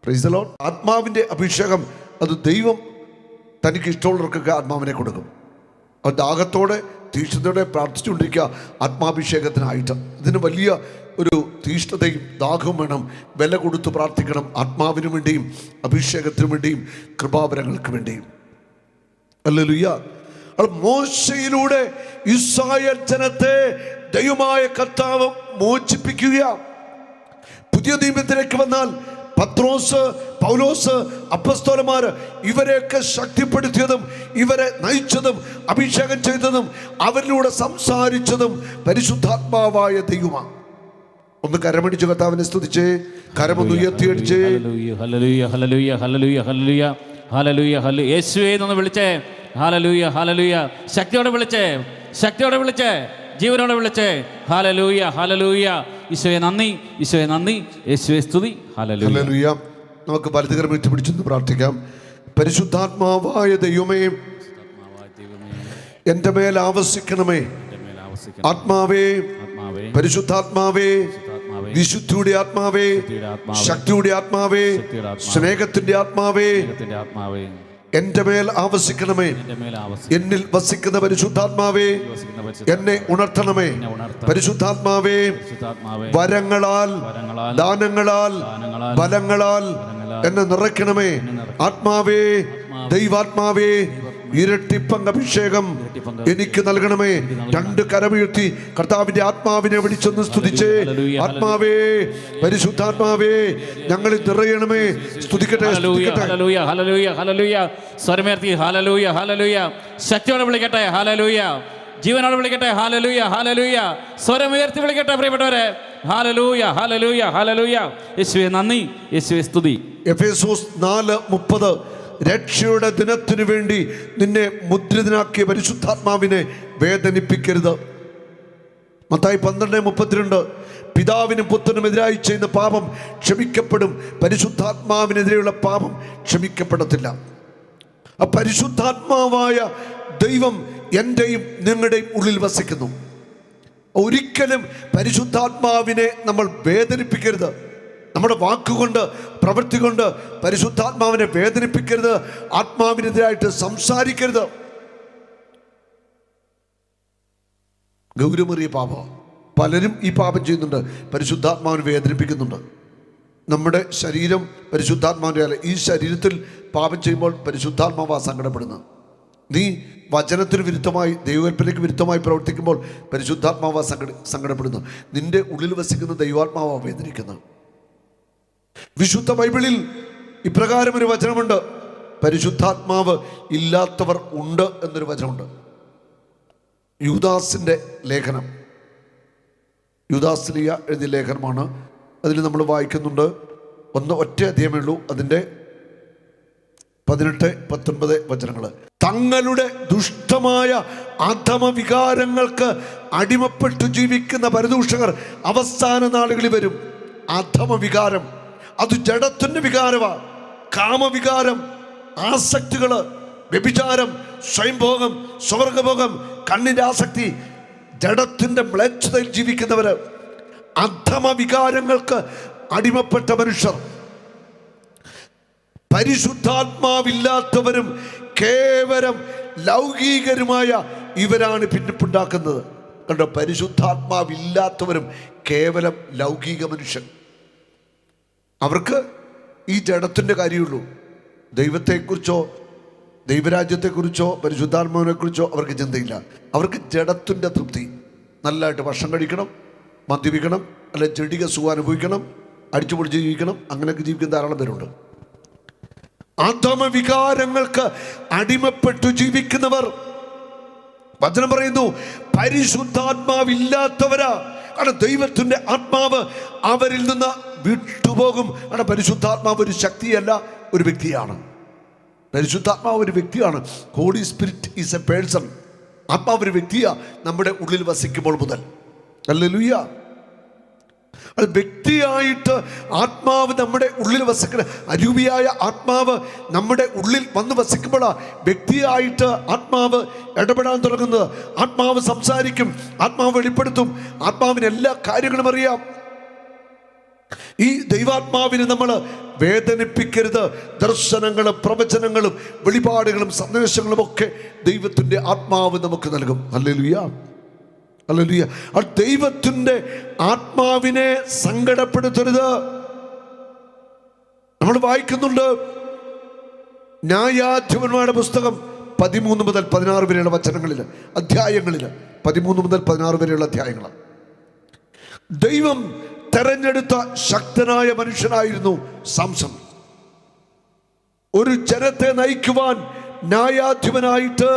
Praise the Lord. ആത്മാവിൻ്റെ അഭിഷേകം അത് ദൈവം തനിക്ക് ഇഷ്ടമുള്ളവർക്കൊക്കെ ആത്മാവിനെ കൊടുക്കും. അത് ദാഹത്തോടെ തീഷ്ണതയോടെ പ്രാർത്ഥിച്ചുകൊണ്ടിരിക്കുക ആത്മാഭിഷേകത്തിനായിട്ട്. ഇതിന് വലിയ ഒരു തീഷ്ണതയും ദാഹവും വേണം. വില കൊടുത്ത് പ്രാർത്ഥിക്കണം ആത്മാവിനു വേണ്ടിയും അഭിഷേകത്തിനു വേണ്ടിയും കൃപാവരങ്ങൾക്ക് വേണ്ടിയും. ഹല്ലേലൂയ. മോശയിലൂടെ ഇസ്രായേൽ ജനത്തെ ദൈവമായ കർത്താവ് മോചിപ്പിക്കുക. പുതിയ നിയമത്തിലേക്ക് വന്നാൽ പത്രോസ്, പൗലോസ്, അപ്പസ്തോലന്മാര് ഇവരെയൊക്കെ ശക്തിപ്പെടുത്തിയതും ഇവരെ നയിച്ചതും അഭിഷേകം ചെയ്തതും അവരിലൂടെ സംസാരിച്ചതും പരിശുദ്ധാത്മാവായ ദൈവമാണ്. ഒന്ന് കരമടിച്ച് കർത്താവിനെ സ്തുതിച്ചേ, കരമൊന്ന് ഉയർത്തിയടിച്ചേ. Hallelujah hallelujah hallelujah hallelujah hallelujah hallelujah. യേശുവേ എന്ന് വിളിച്ചേ. Hallelujah hallelujah. ശക്തിയോടെ വിളിച്ചേ, ശക്തിയോടെ വിളിച്ചേ, ജീവനോടെ വിളിച്ചേ. Hallelujah hallelujah. ഈശോയെ നന്ദി, ഈശോയെ നന്ദി, യേശുവേ സ്തുതി. ഹല്ലേലൂയ. നമുക്ക് വലതുകരം ഉയർത്തി പിടിച്ചൊന്ന് പ്രാർത്ഥിക്കാം. പരിശുദ്ധാത്മാവായ ദൈവമേ, എൻ്റെ മേൽ ആവസിക്കണമേ. ആത്മാവേ, പരിശുദ്ധാത്മാവേ, വിശുദ്ധിയുടെ ആത്മാവേ, ശക്തിയുടെ ആത്മാവേ, സ്നേഹത്തിന്റെ ആത്മാവേ, എന്റെ മേൽ ആവസിക്കണമേ. എന്നിൽ വസിക്കുന്ന പരിശുദ്ധാത്മാവേ, എന്നെ ഉണർത്തണമേ. പരിശുദ്ധാത്മാവേ, വരങ്ങളാൽ, ദാനങ്ങളാൽ, ബലങ്ങളാൽ എന്നെ നിറയ്ക്കണമേ. ആത്മാവേ, ദൈവാത്മാവേ, ഇരട്ടിപ്പങ്ക് അഭിഷേകം എനിക്ക് നൽകണമേ. രണ്ട് കരമുയർത്തി കർത്താവിന്റെ ആത്മാവിനെ വിളിച്ചൊന്ന് സ്തുതിച്ചേ. ആത്മാവേ, പരിശുദ്ധാത്മാവേ, ഞങ്ങളിൽ നിറയണമേ. സ്തുതിക്കട്ടെ, സ്തുതിക്കട്ടെ. Hallelujah hallelujah hallelujah. സ്വരമേർത്തി ഹല്ലേലൂയ ഹല്ലേലൂയ. ശക്തിയോടെ വിളിക്കട്ടെ. ഹല്ലേലൂയ. ജീവനോടെ വിളിക്കട്ടെ. Hallelujah hallelujah. സ്വരമുയർത്തി വിളിക്കട്ടെ പ്രിയപ്പെട്ടവരെ. Hallelujah hallelujah hallelujah. യേശുവേ നന്ദി, യേശുവേ സ്തുതി. എഫേസോസ് 4:30 രക്ഷയുടെ ദിനത്തിനു വേണ്ടി നിന്നെ മുദ്രിതനാക്കിയ പരിശുദ്ധാത്മാവിനെ വേദനിപ്പിക്കരുത്. മത്തായി 12:32 പിതാവിനും പുത്രനും എതിരായി ചെയ്യുന്ന പാപം ക്ഷമിക്കപ്പെടും, പരിശുദ്ധാത്മാവിനെതിരെയുള്ള പാപം ക്ഷമിക്കപ്പെടത്തില്ല. ആ പരിശുദ്ധാത്മാവായ ദൈവം എൻ്റെയും നിങ്ങളുടെയും ഉള്ളിൽ വസിക്കുന്നു. ഒരിക്കലും പരിശുദ്ധാത്മാവിനെ നമ്മൾ വേദനിപ്പിക്കരുത്. നമ്മുടെ വാക്കുകൊണ്ട്, പ്രവൃത്തി കൊണ്ട് പരിശുദ്ധാത്മാവിനെ വേദനിപ്പിക്കരുത്. ആത്മാവിനെതിരായിട്ട് സംസാരിക്കരുത്. ഗൗരവമേറിയ പാപം. പലരും ഈ പാപം ചെയ്യുന്നുണ്ട്, പരിശുദ്ധാത്മാവിനെ വേദനിപ്പിക്കുന്നുണ്ട്. നമ്മുടെ ശരീരം പരിശുദ്ധാത്മാവിൻ്റെ അല്ല. ഈ ശരീരത്തിൽ പാപം ചെയ്യുമ്പോൾ പരിശുദ്ധാത്മാവാ സങ്കടപ്പെടുന്നത്. നീ വചനത്തിന് വിരുദ്ധമായി, ദൈവകൽപ്പനയ്ക്ക് വിരുദ്ധമായി പ്രവർത്തിക്കുമ്പോൾ പരിശുദ്ധാത്മാവാ സങ്കടപ്പെടുന്നു. നിന്റെ ഉള്ളിൽ വസിക്കുന്ന ദൈവാത്മാവാ വേദനിക്കുന്നത്. വിശുദ്ധ ബൈബിളിൽ ഇപ്രകാരം ഒരു വചനമുണ്ട്, പരിശുദ്ധാത്മാവ് ഇല്ലാത്തവർ ഉണ്ട് എന്നൊരു വചനമുണ്ട്. യൂദാസിൻ്റെ ലേഖനം, യൂദാസ് ലീയ എഴുതിയ ലേഖനമാണ്. അതിൽ നമ്മൾ വായിക്കുന്നുണ്ട്, ഒറ്റ അധ്യായമേ ഉള്ളൂ, അതിൻ്റെ 18-19 വചനങ്ങൾ. തങ്ങളുടെ ദുഷ്ടമായ അധമവികാരങ്ങൾക്ക് അടിമപ്പെട്ടു ജീവിക്കുന്ന പരദൂഷകർ അവസാന നാളുകളിൽ വരും. അധമവികാരം അത് ജഡത്തിൻ്റെ വികാരമാണ്. കാമവികാരം, ആസക്തികള്, വ്യഭിചാരം, സ്വയംഭോഗം, സ്വർഗഭോഗം, കണ്ണിൻ്റെ ആസക്തി, ജഡത്തിൻ്റെ മ്ലേച്ഛതയിൽ ജീവിക്കുന്നവര്, അധമവികാരങ്ങൾക്ക് അടിമപ്പെട്ട മനുഷ്യർ. പരിശുദ്ധാത്മാവില്ലാത്തവരും കേവലം ലൗകികരുമായ ഇവരാണ് ഭിന്നിപ്പുണ്ടാക്കുന്നത്. കണ്ടോ, പരിശുദ്ധാത്മാവില്ലാത്തവരും കേവലം ലൗകിക മനുഷ്യൻ. അവർക്ക് ഈ ജഡത്തിൻ്റെ കാര്യമുള്ളൂ. ദൈവത്തെക്കുറിച്ചോ ദൈവരാജ്യത്തെക്കുറിച്ചോ പരിശുദ്ധാത്മാവിനെക്കുറിച്ചോ അവർക്ക് ചിന്തയില്ല. അവർക്ക് ജഡത്തിൻ്റെ തൃപ്തി. നല്ലതായിട്ട് ഭക്ഷണം കഴിക്കണം, മദ്യപിക്കണം, അല്ലെങ്കിൽ ചെടിക സുഖം അനുഭവിക്കണം, അടിച്ചുപൊളിച്ച് ജീവിക്കണം. അങ്ങനെയൊക്കെ ജീവിക്കുന്ന ധാരാളം പേരുണ്ട്. അധമവികാരങ്ങൾക്ക് അടിമപ്പെട്ടു ജീവിക്കുന്നവർ, വചനം പറയുന്നു, പരിശുദ്ധാത്മാവില്ലാത്തവരാ. കാരണം ദൈവത്തിൻ്റെ ആത്മാവ് അവരിൽ നിന്ന് വിട്ടുപോകും. കാരണം പരിശുദ്ധാത്മാവ് ഒരു ശക്തിയല്ല, ഒരു വ്യക്തിയാണ്. പരിശുദ്ധാത്മാവ് ഒരു വ്യക്തിയാണ്. Holy Spirit is a person. ആത്മാവ് ഒരു വ്യക്തിയാണ് നമ്മുടെ ഉള്ളിൽ വസിക്കുമ്പോൾ മുതൽ. ഹല്ലേലൂയ. അത് വ്യക്തിയായിട്ട് ആത്മാവ് നമ്മുടെ ഉള്ളിൽ വസിക്കുന്ന അരൂപിയായ ആത്മാവ് നമ്മുടെ ഉള്ളിൽ വന്ന് വസിക്കുമ്പോഴാണ് വ്യക്തിയായിട്ട് ആത്മാവ് ഇടപെടാൻ തുടങ്ങുന്നത്. ആത്മാവ് സംസാരിക്കും, ആത്മാവ് വെളിപ്പെടുത്തും, ആത്മാവിന് എല്ലാ കാര്യങ്ങളും അറിയാം. ഈ ദൈവാത്മാവിനെ നമ്മൾ വേദനിപ്പിക്കരുത്. ദർശനങ്ങളും പ്രവചനങ്ങളും വെളിപാടുകളും സന്ദേശങ്ങളും ഒക്കെ ദൈവത്തിൻ്റെ ആത്മാവ് നമുക്ക് നൽകും. Hallelujah, hallelujah. ആ ദൈവത്തിൻ്റെ ആത്മാവിനെ സങ്കടപ്പെടുത്തരുത്. നമ്മൾ വായിക്കുന്നുണ്ട് ന്യായാധിപന്മാരുടെ പുസ്തകം 13 മുതൽ 16 വരെയുള്ള വചനങ്ങളിൽ, അധ്യായങ്ങളിൽ, 13 മുതൽ 16 വരെയുള്ള അധ്യായങ്ങൾ. ദൈവം തെരഞ്ഞെടുത്ത ശക്തനായ മനുഷ്യനായിരുന്നു സാംസൺ. ഒരു ജനത്തെ നയിക്കുവാൻ ന്യായാധിപനായിട്ട്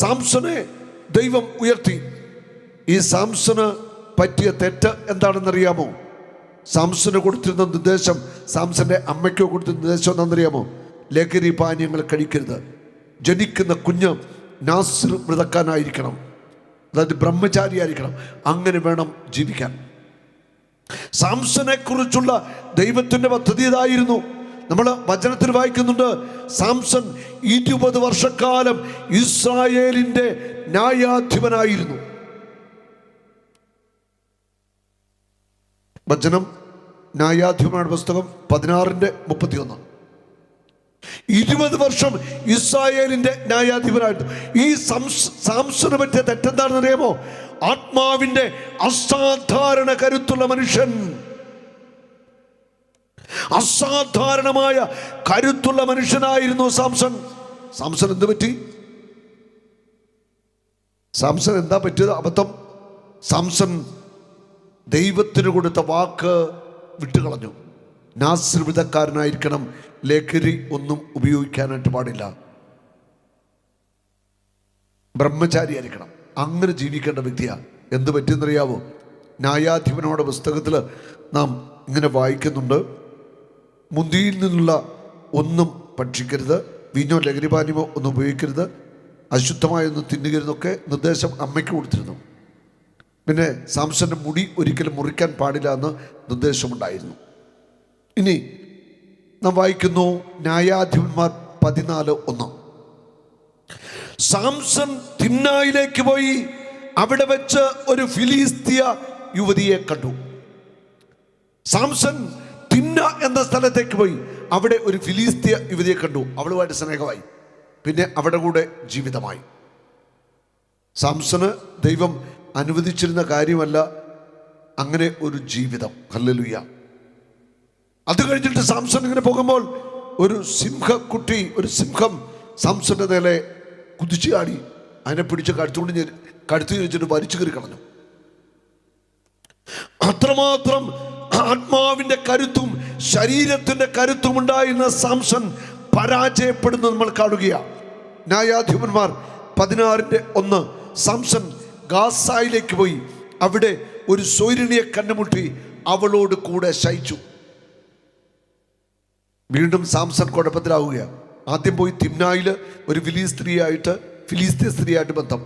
സാംസനെ ദൈവം ഉയർത്തി. ഈ സാംസന് പറ്റിയ തെറ്റ് എന്താണെന്നറിയാമോ? സാംസന് കൊടുത്തിരുന്ന നിർദ്ദേശം, സാംസന്റെ അമ്മയ്ക്കോ കൊടുത്തിരുന്ന നിർദ്ദേശം എന്താണെന്നറിയാമോ? ലഹരി പാനീയങ്ങൾ കഴിക്കരുത്. ജനിക്കുന്ന കുഞ്ഞ് നാസിർ വ്രതക്കാനായിരിക്കണം, അതായത് ബ്രഹ്മചാരിയായിരിക്കണം. അങ്ങനെ വേണം ജീവിക്കാൻ. സാംസനെ കുറിച്ചുള്ള ദൈവത്തിൻ്റെ പദ്ധതി ഇതായിരുന്നു. നമ്മൾ വചനത്തിൽ വായിക്കുന്നുണ്ട്, സാംസൺ 20 വർഷക്കാലം ഇസ്രായേലിൻ്റെ ന്യായാധിപനായിരുന്നു. വചനം ന്യായാധിപനാണ് പുസ്തകം 16:31. 20 വർഷം ഇസ്രായേലിന്റെ ന്യായാധിപനായിട്ട്. ഈ സാംസന് പറ്റിയ തെറ്റെന്താണെന്ന് അറിയാമോ? ആത്മാവിന്റെ അസാധാരണ കരുത്തുള്ള മനുഷ്യൻ, അസാധാരണമായ കരുത്തുള്ള മനുഷ്യനായിരുന്നു സാംസൺ. സാംസൺ എന്ത് പറ്റി? സാംസൺ എന്താ പറ്റിയത്? അബദ്ധം. സാംസൺ ദൈവത്തിന് കൊടുത്ത വാക്ക് വിട്ടുകളഞ്ഞു. നാസിർ വ്രതക്കാരനായിരിക്കണം, ലഹരി ഒന്നും ഉപയോഗിക്കാനായിട്ട് പാടില്ല, ബ്രഹ്മചാരിയായിരിക്കണം. അങ്ങനെ ജീവിക്കേണ്ട വ്യക്തിയാണ്. എന്ത് പറ്റിയെന്നറിയാവോ? ന്യായാധിപനോടെ പുസ്തകത്തിൽ നാം ഇങ്ങനെ വായിക്കുന്നുണ്ട്, മുന്തിയിൽ നിന്നുള്ള ഒന്നും ഭക്ഷിക്കരുത്, വീഞ്ഞോ ലഹരിപാനീയമോ ഒന്നും ഉപയോഗിക്കരുത്, അശുദ്ധമായൊന്നും തിന്നുകരുതെന്നൊക്കെ നിർദ്ദേശം അമ്മയ്ക്ക് കൊടുത്തിരുന്നു. പിന്നെ സാംസന്റെ മുടി ഒരിക്കലും മുറിക്കാൻ പാടില്ല എന്ന് നിർദ്ദേശമുണ്ടായിരുന്നു. ഇനി നാം വായിക്കുന്നു ന്യായാധിപന്മാർ 14:1. സാംസൺ തിമ്നായിലേക്ക് പോയി അവിടെ വെച്ച് ഒരു ഫിലിസ്തീയ യുവതിയെ കണ്ടു. സാംസൺ തിമ്ന എന്ന സ്ഥലത്തേക്ക് പോയി അവിടെ ഒരു ഫിലിസ്തീയ യുവതിയെ കണ്ടു. അവളുമായിട്ട് സ്നേഹമായി, പിന്നെ അവിടെ കൂടെ ജീവിതമായി. സാംസന് ദൈവം അനുവദിച്ചിരുന്ന കാര്യമല്ല അങ്ങനെ ഒരു ജീവിതം. ഹല്ലേലൂയ. അത് കഴിഞ്ഞിട്ട് സാംസൺ ഇങ്ങനെ പോകുമ്പോൾ ഒരു സിംഹക്കുട്ടി, ഒരു സിംഹം സാംസന്റെ നേരെ കുതിച്ചു ചാടി അതിനെ പിടിച്ച് കഴുത്തു വെച്ചിട്ട് വലിച്ചു കയറി കളഞ്ഞു. അത്രമാത്രം ആത്മാവിന്റെ കരുത്തും ശരീരത്തിന്റെ കരുത്തും ഉണ്ടായിരുന്ന സാംസൺ പരാജയപ്പെടുന്നത് നമ്മൾ കാണുകയാണ്. ന്യായാധിപന്മാർ 16:1. സാംസൺ ഗാസായിലേക്ക് പോയി അവിടെ ഒരു സ്വൈരിണിയെ കണ്ടുമുട്ടി അവളോട് കൂടെ ശയിച്ചു. വീണ്ടും സാംസൺ കുഴപ്പത്തിലാവുകയാണ്. ആദ്യം പോയി തിമ്നായിൽ ഒരു ഫിലിസ്തീയ സ്ത്രീയായിട്ട് ബന്ധം.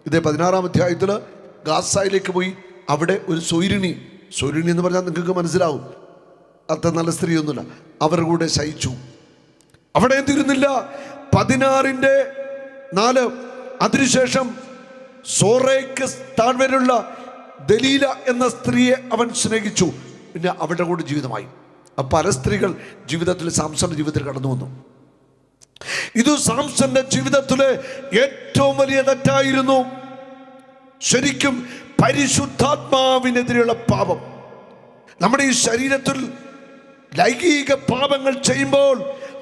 ഇതേ 16-ാം അധ്യായത്തിൽ ഗാസായിലേക്ക് പോയി അവിടെ ഒരു സ്വൈരിണി എന്ന് പറഞ്ഞാൽ നിങ്ങൾക്ക് മനസ്സിലാവും, അത്ര നല്ല സ്ത്രീയൊന്നുമില്ല, അവരുടെ കൂടെ ശയിച്ചു. അവിടെ തീരുന്നില്ല. 16:4 അതിനുശേഷം സോറയ്ക്ക് താഴ്വരയുള്ള ദലീല എന്ന സ്ത്രീയെ അവൻ സ്നേഹിച്ചു. പിന്നെ അവരുടെ കൂടെ ജീവിതമായി. പല സ്ത്രീകൾ ജീവിതത്തിൽ സാംസന്റെ ജീവിതത്തിൽ കടന്നു വന്നു. ഇത് സാംസന്റെ ജീവിതത്തിലെ ഏറ്റവും വലിയ തെറ്റായിരുന്നു. ശരിക്കും പരിശുദ്ധാത്മാവിനെതിരെയുള്ള പാപം. നമ്മുടെ ഈ ശരീരത്തിൽ ലൈംഗിക പാപങ്ങൾ ചെയ്യുമ്പോൾ,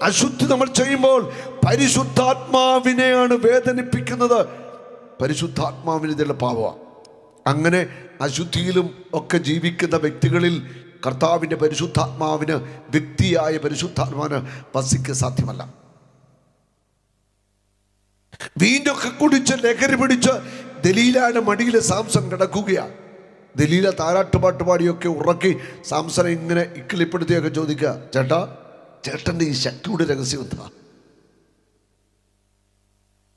അശുദ്ധി നമ്മൾ ചെയ്യുമ്പോൾ പരിശുദ്ധാത്മാവിനെയാണ് വേദനിപ്പിക്കുന്നത്. പരിശുദ്ധാത്മാവിനെതിരെയുള്ള പാപമാണ്. അങ്ങനെ അശുദ്ധിയിലും ഒക്കെ ജീവിക്കുന്ന വ്യക്തികളിൽ കർത്താവിൻ്റെ പരിശുദ്ധാത്മാവിന്, വ്യക്തിയായ പരിശുദ്ധാത്മാവിന് വസിക്കുക സാധ്യമല്ല. വീഞ്ഞൊക്കെ കുടിച്ച് ലഹരി പിടിച്ച് ദലീലയുടെ മടിയിൽ സാംസൺ കിടക്കുകയാണ്. ദലീല താരാട്ടുപാട്ട് പാടിയൊക്കെ ഉറക്കി സാംസനെ ഇങ്ങനെ ഇക്കിളിപ്പെടുത്തിയൊക്കെ ചോദിക്കുക, ചേട്ടൻ്റെ ഈ ശക്തിയുടെ രഹസ്യം എന്താ?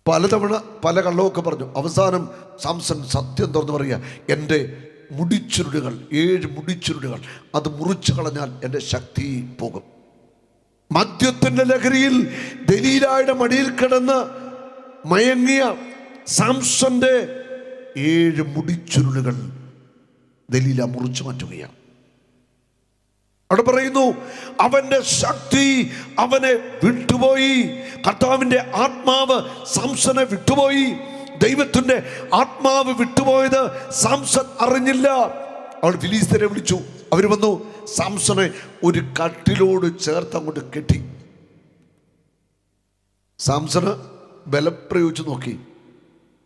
പലതവണ പല കള്ളമൊക്കെ പറഞ്ഞു. അവസാനം സാംസൺ സത്യം തുറന്നു പറയുക, എൻ്റെ മുടിച്ചുരുടുകൾ, 7 മുടിച്ചുരുടുകൾ അത് മുറിച്ചു കളഞ്ഞാൽ എൻ്റെ ശക്തി പോകും. മദ്യത്തിൻ്റെ ലഹരിയിൽ ദലീലയുടെ മടിയിൽ കിടന്ന് മയങ്ങിയ സാംസന്റെ 7 മുടിച്ചുരുളുകൾ ദലീല മുറിച്ചു മാറ്റുകയാണ്. അവിടെ പറയുന്നു, അവന്റെ ശക്തി അവനെ വിട്ടുപോയി. കർത്താവിന്റെ ആത്മാവ് സാംസനെ വിട്ടുപോയി. ദൈവത്തിന്റെ ആത്മാവ് വിട്ടുപോയത് സാംസൺ അറിഞ്ഞില്ല. അവൾ ഫിലിസ്ത്യരെ വിളിച്ചു. അവർ വന്നു സാംസനെ ഒരു കട്ടിലോട് ചേർത്ത് അങ്ങോട്ട് കെട്ടി. സാംസണ് ബലം പ്രയോഗിച്ചു നോക്കി,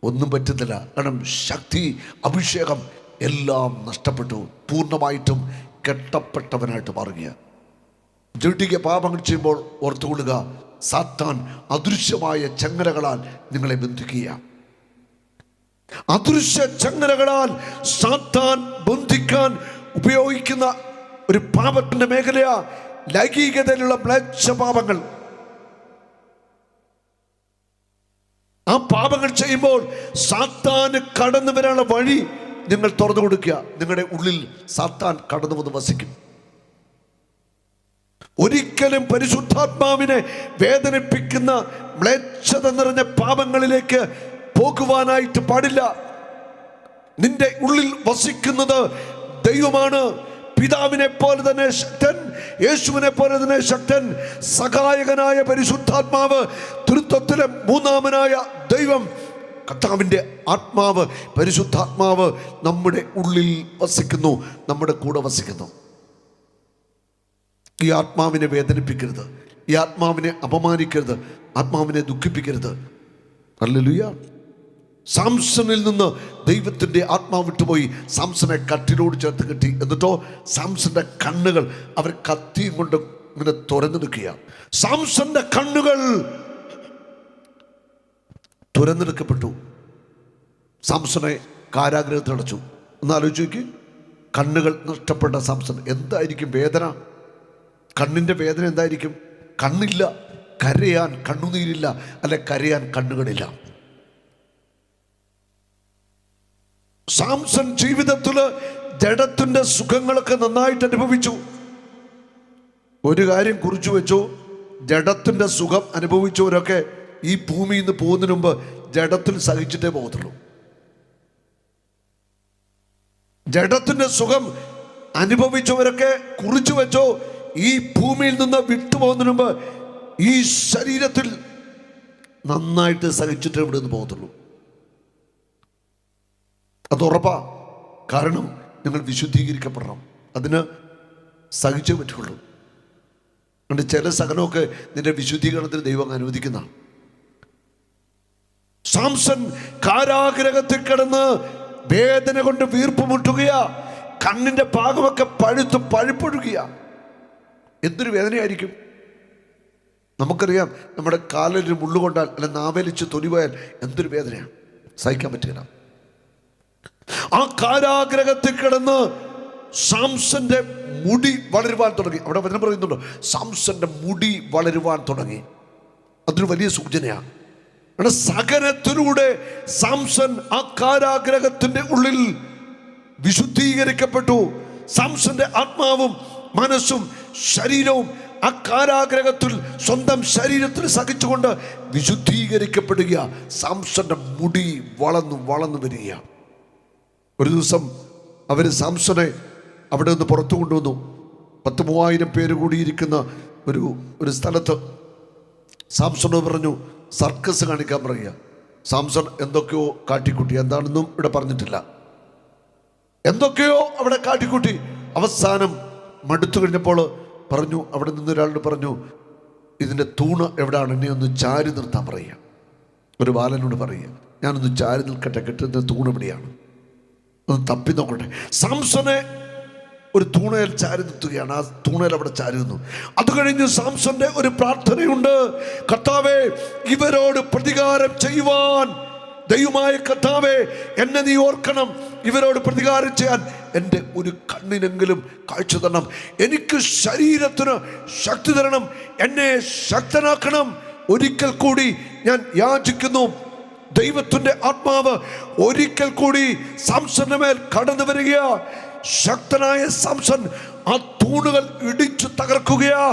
ഒന്നും പറ്റുന്നില്ല. കാരണം ശക്തി, അഭിഷേകം എല്ലാം നഷ്ടപ്പെട്ടു. പൂർണ്ണമായിട്ടും കെട്ടപ്പെട്ടവനായിട്ട് മാറുക. ജഡിക പാപങ്ങൾ ചെയ്യുമ്പോൾ ഓർത്തുകൊള്ളുക, സാത്താൻ അദൃശ്യമായ ചങ്ങലകളാൽ നിങ്ങളെ ബന്ധിക്കുക. അദൃശ്യ ചങ്ങലകളാൽ സാത്താൻ ബന്ധിക്കാൻ ഉപയോഗിക്കുന്ന ഒരു പാപത്തിന്റെ മേഖലയാ ലൈംഗികതയിലുള്ള മ്ലേച്ഛ പാപങ്ങൾ. ആ പാപങ്ങൾ ചെയ്യുമ്പോൾ സാത്താന് കടന്നു വരാനുള്ള വഴി നിങ്ങൾ തുറന്നു കൊടുക്കുക. നിങ്ങളുടെ ഉള്ളിൽ സാത്താൻ കടന്നു വന്ന് വസിക്കും. ഒരിക്കലും പരിശുദ്ധാത്മാവിനെ വേദനിപ്പിക്കുന്ന മ്ലേച്ഛത നിറഞ്ഞ പാപങ്ങളിലേക്ക് പോകുവാനായിട്ട് പാടില്ല. നിന്റെ ഉള്ളിൽ വസിക്കുന്നത് ദൈവമാണ്. പിതാവിനെ പോലെ തന്നെ ശക്തൻ, യേശുവിനെ പോലെ തന്നെ ശക്തൻ, സഹായകനായ പരിശുദ്ധാത്മാവ്, തൃത്വത്തിലെ മൂന്നാമനായ ദൈവം, കർത്താവിൻ്റെ ആത്മാവ്, പരിശുദ്ധാത്മാവ് നമ്മുടെ ഉള്ളിൽ വസിക്കുന്നു, നമ്മുടെ കൂടെ വസിക്കുന്നു. ഈ ആത്മാവിനെ വേദനിപ്പിക്കരുത്, ഈ ആത്മാവിനെ അപമാനിക്കരുത്, ആത്മാവിനെ ദുഃഖിപ്പിക്കരുത്. ഹല്ലേലൂയ. സാംസണിൽ നിന്ന് ദൈവത്തിൻ്റെ ആത്മാവ് വിട്ടുപോയി. സാംസനെ കട്ടിലോട് ചേർത്ത് കെട്ടി. എന്നിട്ടോ സാംസന്റെ കണ്ണുകൾ അവർ കത്തിയും കൊണ്ട് ഇങ്ങനെ തുറന്നെടുക്കുക. സാംസന്റെ കണ്ണുകൾ തുറന്നെടുക്കപ്പെട്ടു. സാംസനെ കാരാഗ്രഹത്തിൽ അടച്ചു. ഒന്ന് ആലോചിച്ച് നോക്കി, കണ്ണുകൾ നഷ്ടപ്പെട്ട സാംസൺ എന്തായിരിക്കും വേദന? കണ്ണിൻ്റെ വേദന എന്തായിരിക്കും? കണ്ണില്ല, കരയാൻ കണ്ണുനീരില്ല, അല്ലെ കരയാൻ കണ്ണുകളില്ല. സാംസൺ ജീവിതത്തിൽ ജഡത്തിന്റെ സുഖങ്ങളൊക്കെ നന്നായിട്ട് അനുഭവിച്ചു. ഒരു കാര്യം കുറിച്ചു വെച്ചു, ജഡത്തിന്റെ സുഖം അനുഭവിച്ചവരൊക്കെ ഈ ഭൂമിയിൽ നിന്ന് പോകുന്നതിന് മുമ്പ് ജഡത്തിൽ സഹിച്ചിട്ടേ പോകത്തുള്ളൂ. ജഡത്തിന്റെ സുഖം അനുഭവിച്ചവരൊക്കെ കുറിച്ചു വെച്ചോ, ഈ ഭൂമിയിൽ നിന്ന് വിട്ടുപോകുന്നതിന് മുമ്പ് ഈ ശരീരത്തിൽ നന്നായിട്ട് സഹിച്ചിട്ടേ ഇവിടെ നിന്ന് പോകത്തുള്ളൂ. അത് ഉറപ്പാ. കാരണം നിങ്ങൾ വിശുദ്ധീകരിക്കപ്പെടണം, അതിന് സഹിച്ചേ പറ്റുള്ളൂ. അതുകൊണ്ട് ചില സഹനമൊക്കെ നിന്റെ വിശുദ്ധീകരണത്തിന് ദൈവം അനുവദിക്കുന്നതാണ്. സാംസൺ കാരാഗ്രഹത്തിൽ കിടന്ന് വേദന കൊണ്ട് വീർപ്പ് മുട്ടുകയാ. കണ്ണിന്റെ ഭാഗമൊക്കെ പഴുത്ത് പഴുപ്പൊഴുകിയ. എന്തൊരു വേദനയായിരിക്കും. നമുക്കറിയാം, നമ്മുടെ കാലിൽ മുള്ളുകൊണ്ടാൽ അല്ല നാവേലിച്ച് തൊലിപോയാൽ എന്തൊരു വേദനയാണ്, സഹിക്കാൻ പറ്റുക. ആ കാരാഗ്രഹത്തിൽ കിടന്ന് സാംസന്റെ മുടി വളരുവാൻ തുടങ്ങി. അവിടെ വചനം പറയുന്നുണ്ടോ, സാംസന്റെ മുടി വളരുവാൻ തുടങ്ങി. അതൊരു വലിയ സൂചനയാണ്. സഹനത്തിലൂടെ സാംസൺ ആ കാരാഗ്രഹത്തിന്റെ ഉള്ളിൽ വിശുദ്ധീകരിക്കപ്പെട്ടു. സാംസന്റെ ആത്മാവും മനസ്സും ശരീരവും ആ കാരാഗ്രഹത്തിൽ സ്വന്തം ശരീരത്തിൽ സഹിച്ചുകൊണ്ട് വിശുദ്ധീകരിക്കപ്പെടുക. സാംസന്റെ മുടി വളർന്നു വളർന്നു വരിക. ഒരു ദിവസം അവർ സാംസനെ അവിടെ നിന്ന് പുറത്തു കൊണ്ടുവന്നു. 10,000 പേര് കൂടിയിരിക്കുന്ന ഒരു സ്ഥലത്ത് സാംസണോട് പറഞ്ഞു, സർക്കസ് കാണിക്കാൻ പറയുക. സാംസൺ എന്തൊക്കെയോ കാട്ടിക്കൂട്ടി, എന്താണെന്നും ഇവിടെ പറഞ്ഞിട്ടില്ല. എന്തൊക്കെയോ അവിടെ കാട്ടിക്കൂട്ടി. അവസാനം മടുത്തു കഴിഞ്ഞപ്പോൾ പറഞ്ഞു, അവിടെ നിന്ന് ഒരാളോട് പറഞ്ഞു, ഇതിൻ്റെ തൂണ് എവിടെയാണ്, എന്നെ ഒന്ന് ചാരി നിർത്താൻ പറയുക. ഒരു ബാലനോട് പറയുക, ഞാനൊന്ന് ചാരി നിൽക്കട്ടെ, കെട്ടുന്ന തൂണ് എവിടെയാണ്, ഒന്ന് തപ്പി നോക്കട്ടെ. സാംസനെ ഒരു തൂണയിൽ ചാരി നിർത്തുകയാണ്. ആ തൂണയിൽ അവിടെ ചാരി നിന്നു. അത് കഴിഞ്ഞ് സാംസന്റെ ഒരു പ്രാർത്ഥനയുണ്ട്, കർത്താവേ ഇവരോട് പ്രതികാരം ചെയ്യുവാൻ, ദൈവമായ കർത്താവേ എന്നെ നീ ഓർക്കണം, ഇവരോട് പ്രതികാരം ചെയ്യാൻ എൻ്റെ ഒരു കണ്ണിനെങ്കിലും കാഴ്ച തരണം, എനിക്ക് ശരീരത്തിന് ശക്തി തരണം, എന്നെ ശക്തനാക്കണം. ഒരിക്കൽ കൂടി ഞാൻ യാചിക്കുന്നു. ദൈവത്തിന്റെ ആത്മാവ് ഒരിക്കൽ കൂടി സാംസന്റെ മേൽ കടന്നു വരിക. ശക്തനായ സാംസൺ ആ തൂണുകൾ ഇടിച്ചു തകർക്കുകയാ.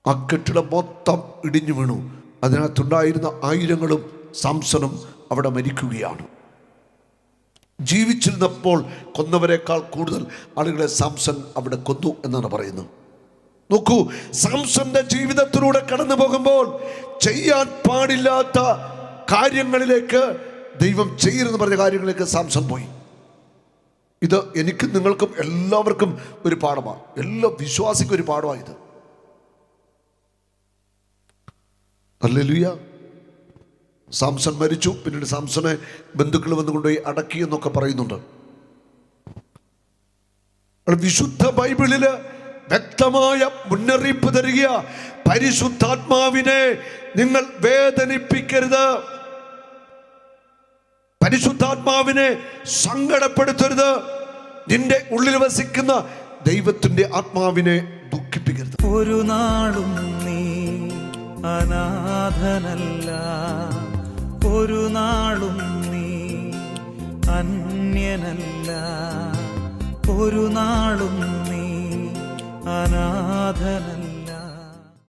ആ കെട്ടിടം മൊത്തം ഇടിഞ്ഞു വീണു. അതിനകത്തുണ്ടായിരുന്ന 1000ങ്ങളും സാംസണും അവിടെ മരിക്കുകയാണ്. ജീവിച്ചിരുന്നപ്പോൾ കൊന്നവരെക്കാൾ കൂടുതൽ ആളുകളെ സാംസൺ അവിടെ കൊന്നു എന്നാണ് പറയുന്നത്. നോക്കൂ, സാംസന്റെ ജീവിതത്തിലൂടെ കടന്നു പോകുമ്പോൾ ചെയ്യാൻ പാടില്ലാത്ത കാര്യങ്ങളിലേക്ക്, ദൈവം ചെയ്യരുതെന്ന് പറഞ്ഞ കാര്യങ്ങളിലേക്ക് സാംസൺ പോയി. ഇത് എനിക്കും നിങ്ങൾക്കും എല്ലാവർക്കും ഒരു പാഠമാണ്. എല്ലാ വിശ്വാസിക്കും ഒരു പാഠമാണ് ഇത്. ഹല്ലേലൂയ. സാംസൺ മരിച്ചു. പിന്നീട് സാംസനെ ബന്ധുക്കൾ വന്ന് കൊണ്ടുപോയി അടക്കി എന്നൊക്കെ പറയുന്നുണ്ട്. വിശുദ്ധ ബൈബിളില് വ്യക്തമായ മുന്നറിയിപ്പ് തരിക, പരിശുദ്ധാത്മാവിനെ നിങ്ങൾ വേദനിപ്പിക്കരുത്, പരിശുദ്ധാത്മാവിനെ സങ്കടപ്പെടുത്തരുത്, നിന്റെ ഉള്ളിൽ വസിക്കുന്ന ദൈവത്തിന്റെ ആത്മാവിനെ ദുഃഖിപ്പിക്കരുത്. ഒരു നാളും നീ അനാഥനല്ല, ഒരു നാളും നീ അന്യനല്ല, ഒരു നാളും നീ അനാഥനല്ല.